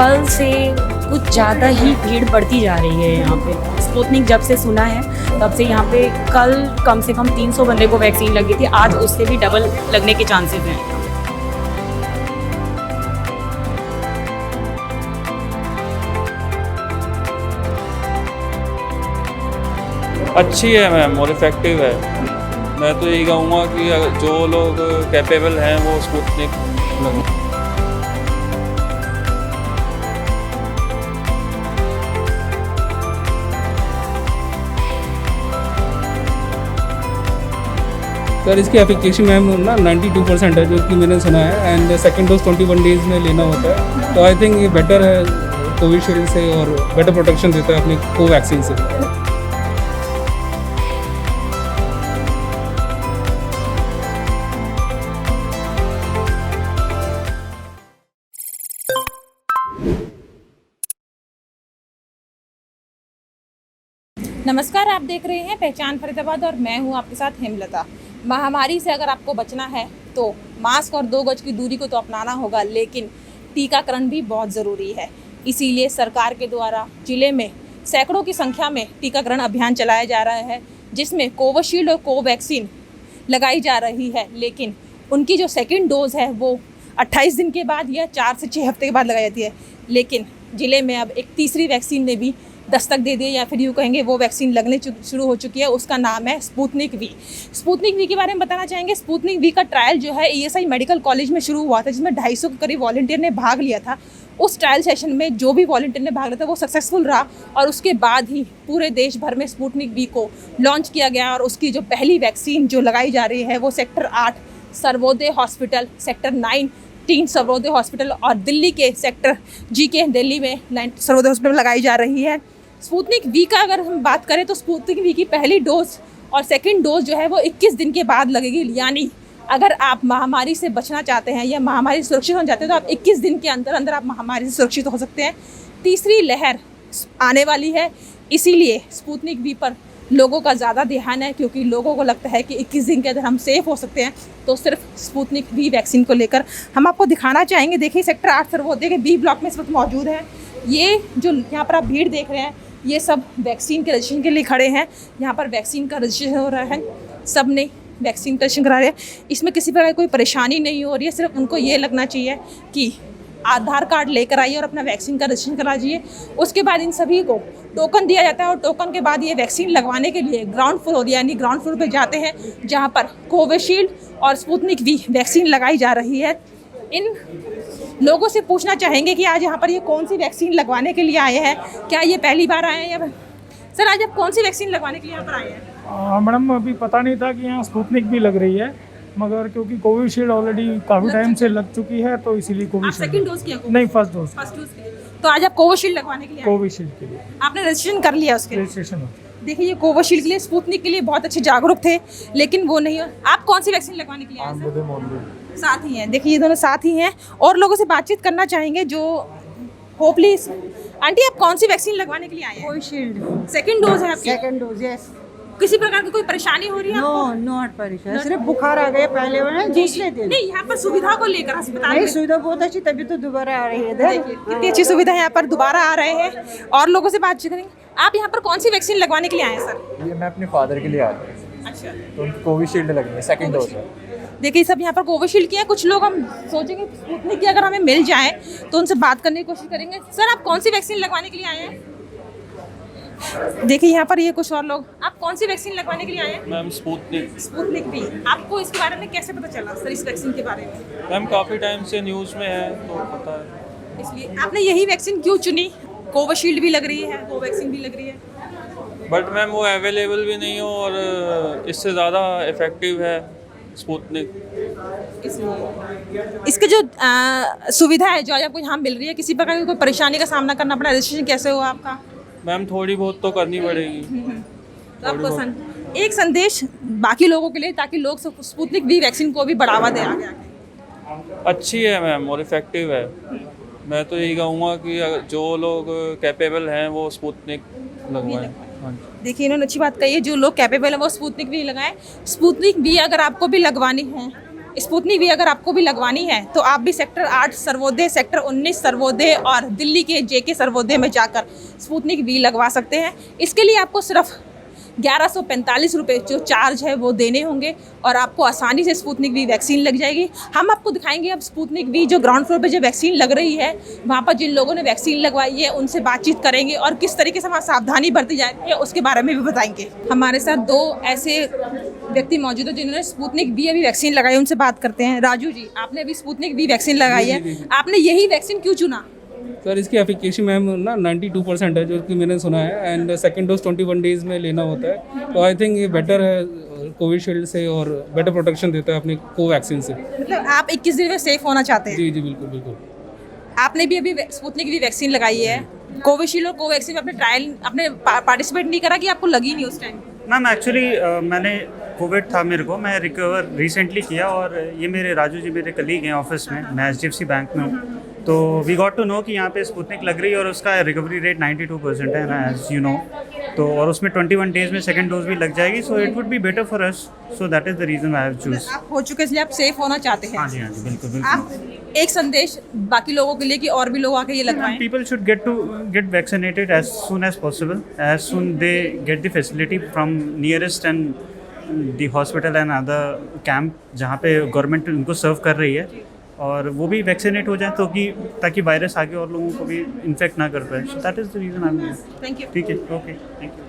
कल से कुछ ज़्यादा ही भीड़ बढ़ती जा रही है यहाँ पे। स्पुतनिक जब से सुना है तब से यहाँ पे कल कम से कम 300 बंदे को वैक्सीन लगी थी, आज उससे भी डबल लगने के चांसेस हैं। अच्छी है मैम और इफ़ेक्टिव है। मैं तो यही कहूँगा कि जो लोग कैपेबल हैं वो स्पुतनिक लगवाएं। सर इसकी एफिकेसी मैम ना 92% है जो कि मैंने सुना है, एंड सेकंड डोज 21 डेज में लेना होता है। तो आई थिंक ये बेटर है कोविशील्ड से और बेटर प्रोटेक्शन देता है अपनी कोवैक्सीन से। नमस्कार, आप देख रहे हैं पहचान फरीदाबाद और मैं हूं आपके साथ हेमलता। महामारी से अगर आपको बचना है तो मास्क और 2 गज की दूरी को तो अपनाना होगा, लेकिन टीकाकरण भी बहुत ज़रूरी है। इसीलिए सरकार के द्वारा जिले में सैकड़ों की संख्या में टीकाकरण अभियान चलाया जा रहा है, जिसमें कोविशील्ड और कोवैक्सीन लगाई जा रही है। लेकिन उनकी जो सेकेंड डोज है वो 28 दिन के बाद या 4 से 6 हफ्ते के बाद लगाई जाती है। लेकिन ज़िले में अब एक तीसरी वैक्सीन ने भी दस्तक दे दिए, या फिर यूँ कहेंगे वो वैक्सीन लगने शुरू हो चुकी है। उसका नाम है स्पुतनिक वी। स्पुतनिक वी के बारे में बताना चाहेंगे। स्पुतनिक वी का ट्रायल जो है ESI मेडिकल कॉलेज में शुरू हुआ था, जिसमें 250 के करीब वॉलंटियर ने भाग लिया था। उस ट्रायल सेशन में जो भी वॉलंटियर ने भाग लिया था वो सक्सेसफुल रहा, और उसके बाद ही पूरे देश भर में स्पुतनिक वी को लॉन्च किया गया। और उसकी जो पहली वैक्सीन जो लगाई जा रही है वो sector 8 Sarvodaya hospital, sector 9 tin Sarvodaya hospital और दिल्ली के सेक्टर G के दिल्ली में सर्वोदय हॉस्पिटल लगाई जा रही है। स्पुतनिक वी का अगर हम बात करें तो स्पुतनिक वी की पहली डोज और सेकंड डोज जो है वो 21 दिन के बाद लगेगी। यानी अगर आप महामारी से बचना चाहते हैं या महामारी से सुरक्षित होना चाहते हैं तो आप 21 दिन के अंदर अंदर आप महामारी से सुरक्षित हो सकते हैं। तीसरी लहर आने वाली है, इसीलिए स्पुतनिक वी पर लोगों का ज़्यादा ध्यान है, क्योंकि लोगों को लगता है कि 21 दिन के अंदर हम सेफ़ हो सकते हैं। तो सिर्फ स्पुतनिक वी वैक्सीन को लेकर हम आपको दिखाना चाहेंगे। देखिए सेक्टर 8 सर्वोदय के B ब्लॉक में इस वक्त मौजूद है। ये जो यहाँ पर आप भीड़ देख रहे हैं ये सब वैक्सीन के रजिस्ट्रेशन के लिए खड़े हैं। यहाँ पर वैक्सीन का रजिस्ट्रेशन हो रहा है, सब ने वैक्सीन का रजिस्ट्रेशन करा रहे हैं। इसमें किसी प्रकार कोई परेशानी नहीं हो रही है, सिर्फ उनको ये लगना चाहिए कि आधार कार्ड लेकर आइए और अपना वैक्सीन का रजिस्ट्रेशन कराइए। उसके बाद इन सभी को टोकन दिया जाता है, और टोकन के बाद ये वैक्सीन लगवाने के लिए ग्राउंड फ्लोर यानी ग्राउंड फ्लोर पर जाते हैं, जहाँ पर कोविशील्ड और स्पुतनिक वी वैक्सीन लगाई जा रही है। इन लोगों से पूछना चाहेंगे कि आज यहाँ पर ये कौन सी वैक्सीन लगवाने के लिए आए हैं। क्या ये पहली बार आए हैं या सर आज आप कौन सी वैक्सीन लगवाने के लिए यहाँ पर आए हैं? मैडम अभी पता नहीं था कि यहाँ स्पुतनिक भी लग रही है, मगर क्योंकि कोविशील्ड ऑलरेडी काफ़ी टाइम से लग चुकी है तो इसीलिए कोविशील्ड। सेकंड डोज किया? नहीं, फर्स्ट डोज के लिए। तो आज आप कोविशील्ड लगवाने के लिए? कोविशील्ड के लिए आपने रजिस्ट्रेशन कर लिया उसके? रजिस्ट्रेशन। देखिए ये कोविशील्ड के लिए, स्पुतनिक के लिए बहुत अच्छे जागरूक थे, लेकिन वो नहीं। आप कौन सी वैक्सीन लगवाने के लिए आए सर? साथ ही हैं, देखिए ये दोनों साथ ही हैं। और लोगों से बातचीत करना चाहेंगे जो होपली। आंटी आप कौन सी वैक्सीन लगवाने के लिए आए हैं? कोविशील्ड सेकंड डोज है आपकी? Second dose, yes. किसी प्रकार की कोई परेशानी हो रही है आपको? नॉट परेशान, सिर्फ बुखार आ गया पहले वाला दूसरे दिन। नहीं, यहाँ पर सुविधा को लेकर अस्पताल नहीं, में सुविधा बहुत अच्छी, तभी तो दोबारा आ रही है इधर। कितनी अच्छी सुविधा है, यहाँ पर दोबारा आ रहे हैं। और लोगों से बातचीत करेंगे। आप यहाँ पर कौन सी वैक्सीन लगवाने के लिए आए हैं सर? ये मैं अपने फादर के लिए आया था। अच्छा, तो उनकी कोविशील्ड लगनी है, सेकंड डोज है। देखिए सब यहाँ पर कोविशील्ड की है। कुछ लोग हम सोचेंगे स्पुतनिक की अगर हमें मिल जाए तो उनसे बात करने की कोशिश करेंगे। सर आप कौन सी वैक्सीन लगवाने के लिए आए हैं? देखिए यहाँ पर ये कुछ और लोग। आप कौन सी वैक्सीन लगवाने के लिए आए हैं? Ma'am Sputnik. स्पुतनिक भी। आपको इसके बारे में कैसे पता चला सर, इस वैक्सीन के बारे में? मैम काफ़ी टाइम से न्यूज़ में है तो पता है। इसलिए आपने यही वैक्सीन क्यों चुनी? कोविशील्ड भी लग रही है, कोवैक्सीन भी लग रही है, बट मैम वो अवेलेबल भी नहीं हो और इससे ज़्यादा इफ़ेक्टिव है स्पुतनिक। इसलिए इसके जो सुविधा है जो आज आपको यहाँ मिल रही है, किसी प्रकार की कोई परेशानी का सामना करना पड़ा? रजिस्ट्रेशन कैसे हुआ आपका? मैम थोड़ी बहुत तो करनी पड़ेगी। तो आपको एक संदेश बाकी लोगों के लिए, ताकि लोग स्पुतनिक वी वैक्सीन को भी बढ़ावा दे आगे? अच्छी है मैम और इफ़ेक्टिव है। मैं तो यही कहूँगा कि जो लोग कैपेबल हैं वो स्पुतनिक लगवाएं। हाँ जी। देखिए इन्होंने अच्छी बात कही है, जो लोग कैपेबल हैं वो स्पुतनिक भी लगाएं। स्पुतनिक भी अगर आपको भी लगवानी है स्पुतनिक वी अगर आपको भी लगवानी है तो आप भी सेक्टर 8 सर्वोदय, सेक्टर 19 सर्वोदय और दिल्ली के जेके सर्वोदय में जाकर स्पुतनिक वी लगवा सकते हैं। इसके लिए आपको सिर्फ 1145 रुपये जो चार्ज है वो देने होंगे और आपको आसानी से स्पुतनिक वी वैक्सीन लग जाएगी। हम आपको दिखाएंगे अब स्पुतनिक वी जो ग्राउंड फ्लोर पे जो वैक्सीन लग रही है वहाँ पर जिन लोगों ने वैक्सीन लगवाई है उनसे बातचीत करेंगे और किस तरीके से वहाँ सावधानी बरती जाती है उसके बारे में भी बताएंगे। हमारे साथ दो ऐसे व्यक्ति मौजूद है जिन्होंने स्पुतनिक वी अभी वैक्सीन लगाई, उनसे बात करते हैं। राजू जी, आपने अभी स्पुतनिक वी वैक्सीन लगाई है, आपने यही वैक्सीन क्यों चुना? सर इसकी एफिकेसी मैम ना 92% है जो कि मैंने सुना है, एंड सेकंड डोज 21 डेज में लेना होता है। तो आई थिंक ये बेटर है कोविशील्ड से और बेटर प्रोटेक्शन देता है अपने कोवैक्सीन से। मतलब आप 21 दिन में सेफ होना चाहते हैं? जी जी बिल्कुल बिल्कुल। आपने भी अभी स्पुतनिक वी वैक्सीन लगाई है, कोविशील्ड और कोवैक्सीन में अपने ट्रायल आपने पार्टिसिपेट नहीं करा कि आपको लगी नहीं उस टाइम? मैम एक्चुअली मैंने कोविड था मेरे को, मैं रिकवर रिसेंटली किया और ये मेरे राजू जी मेरे कलीग हैं ऑफिस में, मैं HDFC बैंक में हूँ। तो वी गॉट टू नो कि यहाँ पे स्पुतनिक लग रही है और उसका रिकवरी रेट 92% है ना, एज यू नो। तो और उसमें 21 डेज में सेकंड डोज भी लग जाएगी, so it would be better for us, so that is the reason I have choose. आप हो चुके इसलिए आप सेफ होना चाहते हैं? हाँ जी बिल्कुल बिल्कुल। आप एक संदेश बाकी लोगों के लिए कि और भी लोग आके ये लगवाएं? People should get vaccinated as soon as possible, as soon they get the facility from nearest and the hospital and other camp जहाँ पे गवर्नमेंट उनको सर्व कर रही है, और वो भी वैक्सीनेट हो जाए तो कि ताकि वायरस आगे और लोगों को भी इन्फेक्ट ना कर पाए। So that is the reason I am. Thank you. ठीक है, ओके, थैंक यू।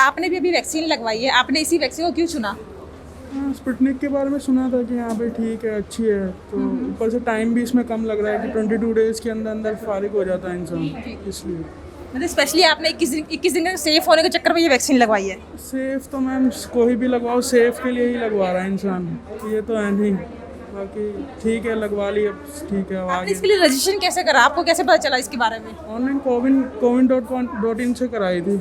आपने भी अभी वैक्सीन लगवाई है, आपने इसी वैक्सीन को क्यों चुना? स्पुतनिक के बारे में सुना था कि यहाँ पे ठीक है, अच्छी है, तो ऊपर से टाइम भी इसमें कम लग रहा है कि 22 डेज़ के अंदर अंदर फारिग हो जाता है इंसान, इसलिए। मतलब स्पेशली आपने 21 दिन का सेफ होने के चक्कर में ये वैक्सीन लगवाई है? सेफ तो मैम कोई भी लगवाओ, सेफ के लिए ही लगवा रहा है इंसान, ये तो है नहीं। बाकी ठीक है, लगवा ली, अब ठीक है। आपने इसके लिए रजिस्ट्रेशन कैसे करा, आपको कैसे पता चला इसके बारे में? ऑनलाइन कोविन.in से कराई थी।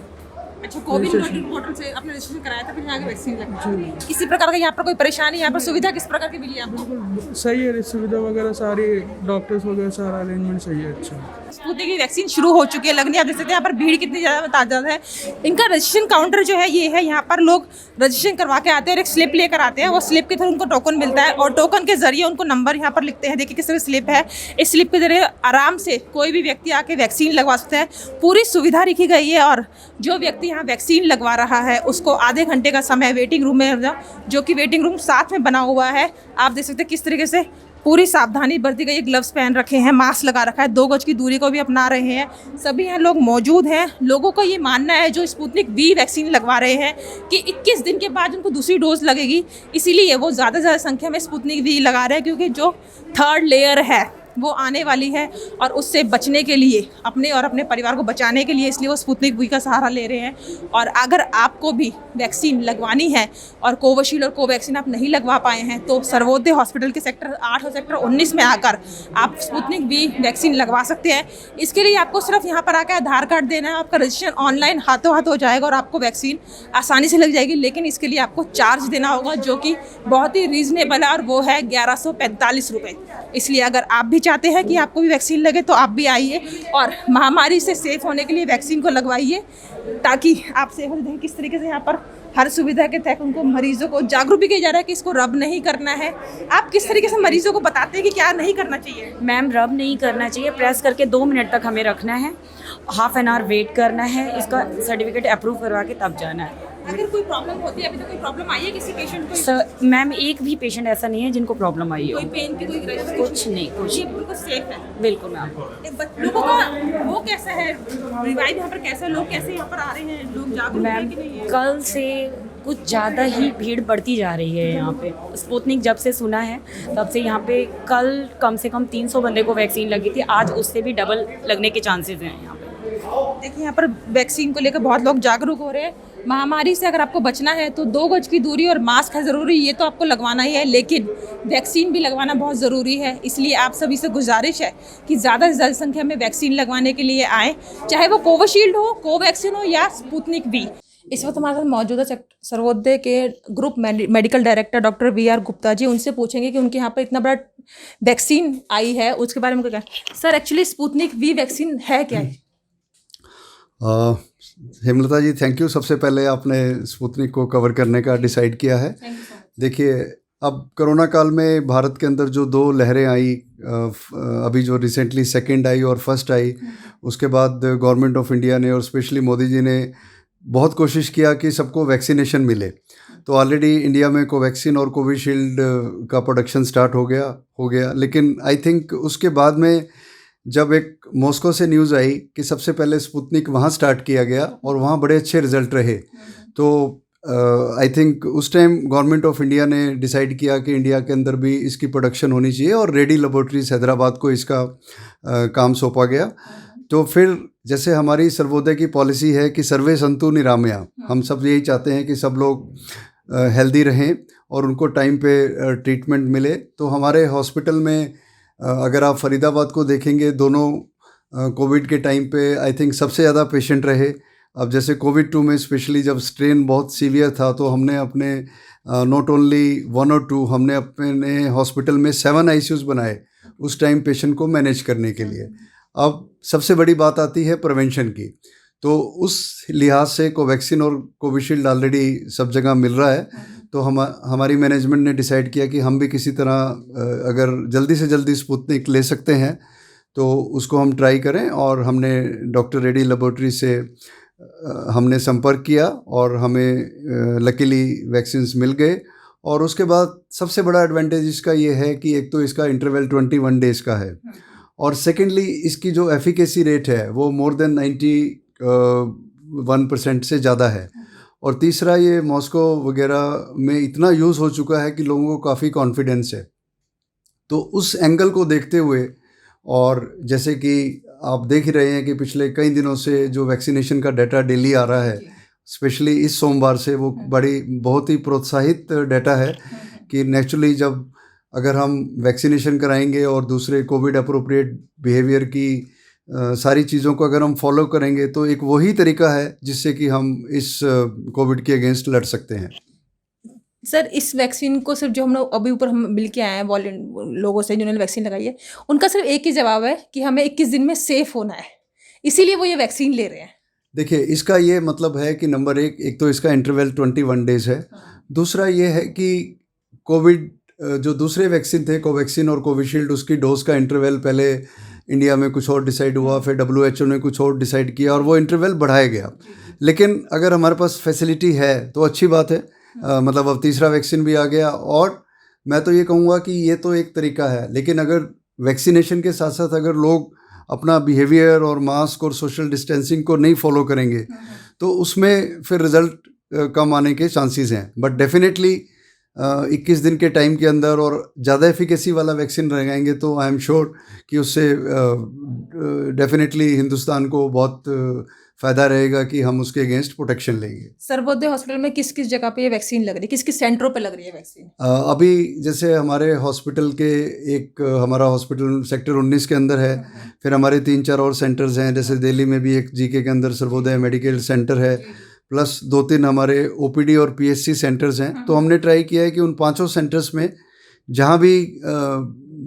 अच्छा, कोविन पोर्टल से आपने रजिस्ट्रेशन कराया था, फिर यहाँ वैक्सीन लगवाई। किसी प्रकार का यहाँ पर कोई परेशानी, यहाँ पर सुविधा किस प्रकार की मिली आपको? बिल्कुल सही है, सुविधा वगैरह सारी, डॉक्टर्स वगैरह सारा अरेंजमेंट सही है, अच्छा। स्पुतनिक की वैक्सीन शुरू हो चुकी है लगनी, आप देख सकते हैं यहाँ पर भीड़ कितनी ज़्यादा तादाद है। इनका रजिस्ट्रेशन काउंटर जो है ये है, यहाँ पर लोग रजिस्ट्रेशन करवा के आते हैं और एक स्लिप लेकर आते हैं, वो स्लिप के थ्रू उनको टोकन मिलता है और टोकन के जरिए उनको नंबर यहाँ पर लिखते हैं। देखिए किस तरह स्लिप है, इस स्लिप के जरिए आराम से कोई भी व्यक्ति आके वैक्सीन लगवा सकता है। पूरी सुविधा रखी गई है और जो व्यक्ति यहाँ वैक्सीन लगवा रहा है उसको आधे घंटे का समय वेटिंग रूम में, जो कि वेटिंग रूम साथ में बना हुआ है, आप देख सकते हैं किस तरीके से पूरी सावधानी बरती गई है। ग्लव्स पहन रखे हैं, मास्क लगा रखा है, 2 गज की दूरी को भी अपना रहे हैं। सभी यहाँ लोग मौजूद हैं। लोगों का ये मानना है जो स्पुतनिक वी वैक्सीन लगवा रहे हैं कि 21 दिन के बाद उनको दूसरी डोज लगेगी, इसीलिए वो ज़्यादा से ज़्यादा संख्या में स्पुतनिक वी लगा रहे हैं, क्योंकि जो 3rd लेयर है वो आने वाली है और उससे बचने के लिए, अपने और अपने परिवार को बचाने के लिए, इसलिए वो स्पुतनिक वी का सहारा ले रहे हैं। और अगर आपको भी वैक्सीन लगवानी है और कोविशील्ड और कोवैक्सीन आप नहीं लगवा पाए हैं तो सर्वोदय हॉस्पिटल के सेक्टर 8 और सेक्टर 19 में आकर आप स्पुतनिक वी वैक्सीन लगवा सकते हैं। इसके लिए आपको सिर्फ यहाँ पर आकर आधार कार्ड देना है, आपका रजिस्ट्रेशन ऑनलाइन हाथों हाथ हो जाएगा और आपको वैक्सीन आसानी से लग जाएगी। लेकिन इसके लिए आपको चार्ज देना होगा जो कि बहुत ही रीज़नेबल है और वो है 1145 रुपये। इसलिए अगर आप भी चाहते हैं कि आपको भी वैक्सीन लगे तो आप भी आइए और महामारी से सेफ होने के लिए वैक्सीन को लगवाइए, ताकि आप सेफ हो जाएं। किस तरीके से यहाँ पर हर सुविधा के तहत उनको, मरीजों को जागरूक भी किया जा रहा है कि इसको रब नहीं करना है। आप किस तरीके से मरीजों को बताते हैं कि क्या नहीं करना चाहिए? मैम, रब नहीं करना चाहिए, प्रेस करके 2 मिनट तक हमें रखना है, हाफ एन आवर वेट करना है, इसका सर्टिफिकेट अप्रूव करवा के तब जाना है। अगर कोई प्रॉब्लम होती है, अभी तो कोई प्रॉब्लम आई है किसी पेशेंट को? सर मैम, एक भी पेशेंट ऐसा नहीं है जिनको प्रॉब्लम आई हो। कोई पेन की कोई कुछ नहीं, कुछ ये बिल्कुल सेफ है। बिल्कुल मैम। लोगों का वो कैसा है, रिवाइव यहाँ पर कैसा है, लोग कैसे यहाँ पर आ रहे हैं, लोग जागरूक हैं कि नहीं है? कल से कुछ ज़्यादा ही भीड़ बढ़ती जा रही है यहाँ पे। स्पुतनिक जब से सुना है तब से यहाँ पे कल कम से कम 300 बंदे को वैक्सीन लगी थी, आज उससे भी डबल लगने के चांसेस हैं यहाँ पे। देखिए यहाँ पर वैक्सीन को लेकर बहुत लोग जागरूक हो रहे हैं। महामारी से अगर आपको बचना है तो 2 गज की दूरी और मास्क है ज़रूरी, ये तो आपको लगवाना ही है, लेकिन वैक्सीन भी लगवाना बहुत ज़रूरी है। इसलिए आप सभी से गुजारिश है कि ज़्यादा से ज़्यादा संख्या में वैक्सीन लगवाने के लिए आएँ, चाहे वो कोविशील्ड हो, कोवैक्सीन हो या स्पुतनिक वी। इस वक्त हमारे साथ मौजूद है सर्वोदय के group medical director doctor VR Gupta ji. उनसे पूछेंगे कि उनके यहाँ पर इतना बड़ा वैक्सीन आई है उसके बारे में क्या। Sir, actually Sputnik V vaccine है क्या? हेमलता जी, थैंक यू। सबसे पहले आपने स्पुतनिक को कवर करने का डिसाइड किया है। देखिए, अब कोरोना काल में भारत के अंदर जो 2 लहरें आई, अभी जो रिसेंटली सेकंड आई और फर्स्ट आई, उसके बाद गवर्नमेंट ऑफ इंडिया ने और स्पेशली मोदी जी ने बहुत कोशिश किया कि सबको वैक्सीनेशन मिले। तो ऑलरेडी इंडिया में कोवैक्सीन और कोविशील्ड का प्रोडक्शन स्टार्ट हो गया। लेकिन आई थिंक उसके बाद में जब एक मॉस्को से न्यूज़ आई कि सबसे पहले स्पुतनिक वहाँ स्टार्ट किया गया और वहाँ बड़े अच्छे रिजल्ट रहे, तो आई थिंक उस टाइम गवर्नमेंट ऑफ इंडिया ने डिसाइड किया कि इंडिया के अंदर भी इसकी प्रोडक्शन होनी चाहिए और रेडी लेबोरेटरीज हैदराबाद को इसका काम सौंपा गया। तो फिर जैसे हमारी सर्वोदय की पॉलिसी है कि सर्वे संतु निरामया, हम सब यही चाहते हैं कि सब लोग हेल्दी रहें और उनको टाइम पे ट्रीटमेंट मिले। तो हमारे हॉस्पिटल में अगर आप फरीदाबाद को देखेंगे, दोनों कोविड के टाइम पे आई थिंक सबसे ज़्यादा पेशेंट रहे। अब जैसे कोविड 2 में स्पेशली जब स्ट्रेन बहुत सीवियर था, तो हमने अपने नॉट ओनली 1 और 2, हमने अपने हॉस्पिटल में 7 ICUs बनाए उस टाइम पेशेंट को मैनेज करने के लिए। अब सबसे बड़ी बात आती है प्रिवेंशन की, तो उस लिहाज से कोवैक्सीन और कोविशील्ड ऑलरेडी सब जगह मिल रहा है। तो हमारी मैनेजमेंट ने डिसाइड किया कि हम भी किसी तरह अगर जल्दी से जल्दी स्पुतनिक ले सकते हैं तो उसको हम ट्राई करें। और हमने डॉक्टर रेड्डी लेबोरेटरी से हमने संपर्क किया और हमें लकीली वैक्सीन्स मिल गए। और उसके बाद सबसे बड़ा एडवांटेज इसका ये है कि एक तो इसका इंटरवल 21 डेज़ का है, और सेकेंडली इसकी जो एफिकेसी रेट है वो मोर देन 91% से ज़्यादा है। और तीसरा, ये मॉस्को वगैरह में इतना यूज़ हो चुका है कि लोगों को काफ़ी कॉन्फिडेंस है। तो उस एंगल को देखते हुए, और जैसे कि आप देख ही रहे हैं कि पिछले कई दिनों से जो वैक्सीनेशन का डाटा डेली आ रहा है, स्पेशली इस सोमवार से, वो बहुत ही प्रोत्साहित डाटा है कि नेचुरली जब अगर हम वैक्सीनेशन कराएंगे और दूसरे कोविड अप्रोप्रिएट बिहेवियर की सारी चीज़ों को अगर हम फॉलो करेंगे, तो एक वही तरीका है जिससे कि हम इस कोविड के अगेंस्ट लड़ सकते हैं। सर, इस वैक्सीन को सिर्फ जो हम लोग अभी ऊपर हम मिल के आए हैं लोगों से जिन्होंने वैक्सीन लगाई है, उनका सिर्फ एक ही जवाब है कि हमें 21 दिन में सेफ होना है, इसीलिए वो ये वैक्सीन ले रहे हैं। देखिए, इसका ये मतलब है कि नंबर एक तो इसका इंटरवल 21 डेज़ है। दूसरा ये है कि कोविड जो दूसरे वैक्सीन थे, कोवैक्सीन और कोविशील्ड, उसकी डोज का इंटरवल पहले इंडिया में कुछ और डिसाइड हुआ, फिर WHO ने कुछ और डिसाइड किया और वो इंटरवल बढ़ाया गया। लेकिन अगर हमारे पास फैसिलिटी है तो अच्छी बात है। मतलब अब तीसरा वैक्सीन भी आ गया, और मैं तो ये कहूँगा कि ये तो एक तरीका है, लेकिन अगर वैक्सीनेशन के साथ साथ अगर लोग अपना बिहेवियर और मास्क और सोशल डिस्टेंसिंग को नहीं फॉलो करेंगे तो उसमें फिर रिज़ल्ट कम आने के चांसेस हैं। बट डेफिनेटली 21 दिन के टाइम के अंदर और ज़्यादा एफिकेसी वाला वैक्सीन लगाएंगे तो आई एम श्योर कि उससे डेफिनेटली हिंदुस्तान को बहुत फ़ायदा रहेगा कि हम उसके अगेंस्ट प्रोटेक्शन लेंगे। सर्वोदय हॉस्पिटल में किस किस जगह पे ये वैक्सीन लग रही है, किस किस सेंटरों पे लग रही है वैक्सीन? अभी जैसे हमारे हॉस्पिटल के हमारा हॉस्पिटल सेक्टर 19 के अंदर है, फिर हमारे 3-4 और सेंटर्स हैं, जैसे दिल्ली में भी एक GK के अंदर सर्वोदय मेडिकल सेंटर है, प्लस 2-3 हमारे OPD और PSC सेंटर्स हैं। तो हमने ट्राई किया है कि उन 5 सेंटर्स में जहाँ भी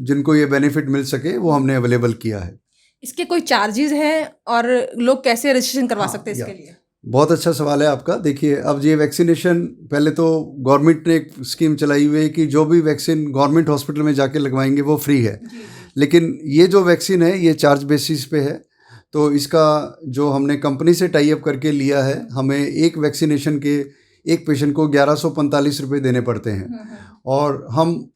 जिनको ये बेनिफिट मिल सके वो हमने अवेलेबल किया है। इसके कोई चार्जेस हैं और लोग कैसे रजिस्ट्रेशन करवा सकते हैं इसके लिए? बहुत अच्छा सवाल है आपका। देखिए, अब ये वैक्सीनेशन, पहले तो गवर्नमेंट ने एक स्कीम चलाई हुई है कि जो भी वैक्सीन गवर्नमेंट हॉस्पिटल में जाके लगवाएंगे वो फ्री है। लेकिन ये जो वैक्सीन है ये चार्ज बेसिस पे है। तो इसका जो हमने कंपनी से टाई अप करके लिया है, हमें एक वैक्सीनेशन के एक पेशेंट को 1145 रुपये देने पड़ते हैं, और हम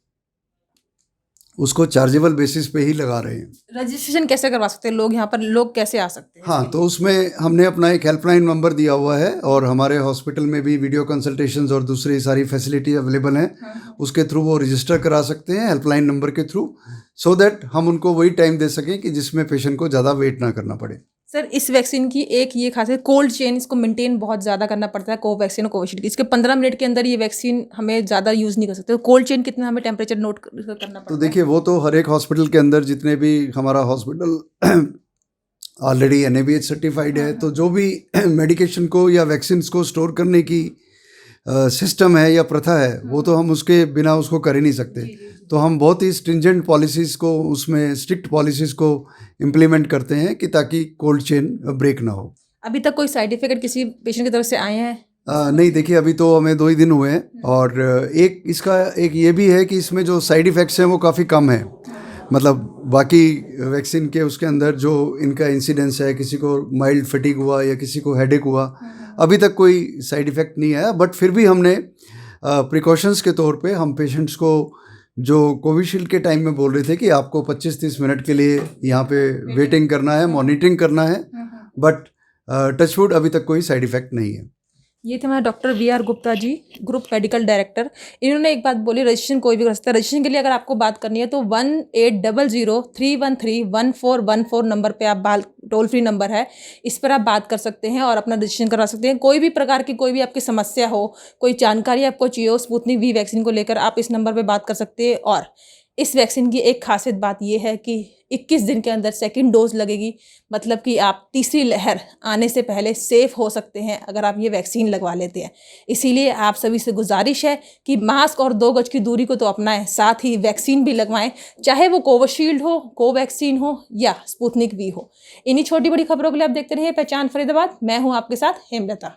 उसको चार्जेबल बेसिस पे ही लगा रहे हैं। रजिस्ट्रेशन कैसे करवा सकते हैं लोग, यहाँ पर लोग कैसे आ सकते हैं? हाँ, तो उसमें हमने अपना एक हेल्पलाइन नंबर दिया हुआ है, और हमारे हॉस्पिटल में भी वीडियो कंसल्टेशंस और दूसरी सारी फैसिलिटी अवेलेबल हैं। उसके थ्रू वो रजिस्टर करा सकते हैं हेल्पलाइन नंबर के थ्रू, सो दैट हम उनको वही टाइम दे सकें कि जिसमें पेशेंट को ज़्यादा वेट ना करना पड़े। सर, इस वैक्सीन की एक ये खासियत, कोल्ड चेन इसको मेंटेन बहुत ज़्यादा करना पड़ता है कोवैक्सीन और कोविशील्ड की। इसके 15 मिनट के अंदर ये वैक्सीन हमें ज़्यादा यूज़ नहीं कर सकते। तो कोल्ड चेन कितना हमें टेम्परेचर नोट करना पड़ता है? तो देखिए, वो तो हर एक हॉस्पिटल के अंदर, जितने भी हमारा हॉस्पिटल ऑलरेडी NABH सर्टिफाइड है, तो जो भी मेडिकेशन को या वैक्सीन को स्टोर करने की सिस्टम है या प्रथा है, वो तो हम उसके बिना उसको कर ही नहीं सकते। तो हम बहुत ही स्ट्रिंजेंट पॉलिसीज़ को, उसमें स्ट्रिक्ट पॉलिसीज़ को इम्प्लीमेंट करते हैं कि ताकि कोल्ड चेन ब्रेक ना हो। अभी तक कोई साइड इफेक्ट किसी पेशेंट की तरफ से आए हैं? नहीं देखिए, अभी तो हमें 2 ही दिन हुए हैं और एक ये भी है कि इसमें जो साइड इफ़ेक्ट्स हैं वो काफ़ी कम है। मतलब बाकी वैक्सीन के उसके अंदर जो इनका इंसिडेंस है, किसी को माइल्ड फटीग हुआ या किसी को हेडेक हुआ, अभी तक कोई साइड इफ़ेक्ट नहीं आया। बट फिर भी हमने प्रिकॉशंस के तौर पे हम पेशेंट्स को जो कोविशील्ड के टाइम में बोल रहे थे कि आपको 25-30 मिनट के लिए यहाँ पे वेटिंग करना है, मॉनिटरिंग करना है, बट टचवुड अभी तक कोई साइड इफ़ेक्ट नहीं है। ये थे हमारे डॉक्टर VR गुप्ता जी, ग्रुप मेडिकल डायरेक्टर। इन्होंने एक बात बोली, रजिस्ट्रेशन कोई भी कर सकता है। रजिस्ट्रेशन के लिए अगर आपको बात करनी है तो 1800-313-1414 नंबर पे आप टोल फ्री नंबर है, इस पर आप बात कर सकते हैं और अपना रजिस्ट्रेशन करवा सकते हैं। कोई भी प्रकार की कोई भी आपकी समस्या हो, कोई जानकारी आपको चाहिए हो स्पुतनिक V वैक्सीन को लेकर, आप इस नंबर पर बात कर सकते हैं। और इस वैक्सीन की एक खासियत बात यह है कि 21 दिन के अंदर सेकंड डोज लगेगी, मतलब कि आप तीसरी लहर आने से पहले सेफ हो सकते हैं अगर आप ये वैक्सीन लगवा लेते हैं। इसीलिए आप सभी से गुजारिश है कि मास्क और 2 गज की दूरी को तो अपनाएं, साथ ही वैक्सीन भी लगवाएं, चाहे वो कोविशील्ड हो, कोवैक्सीन हो या स्पुतनिक V हो। इन्हीं छोटी बड़ी खबरों के लिए आप देखते रहिए पहचान फरीदाबाद। मैं हूँ आपके साथ हेमलता।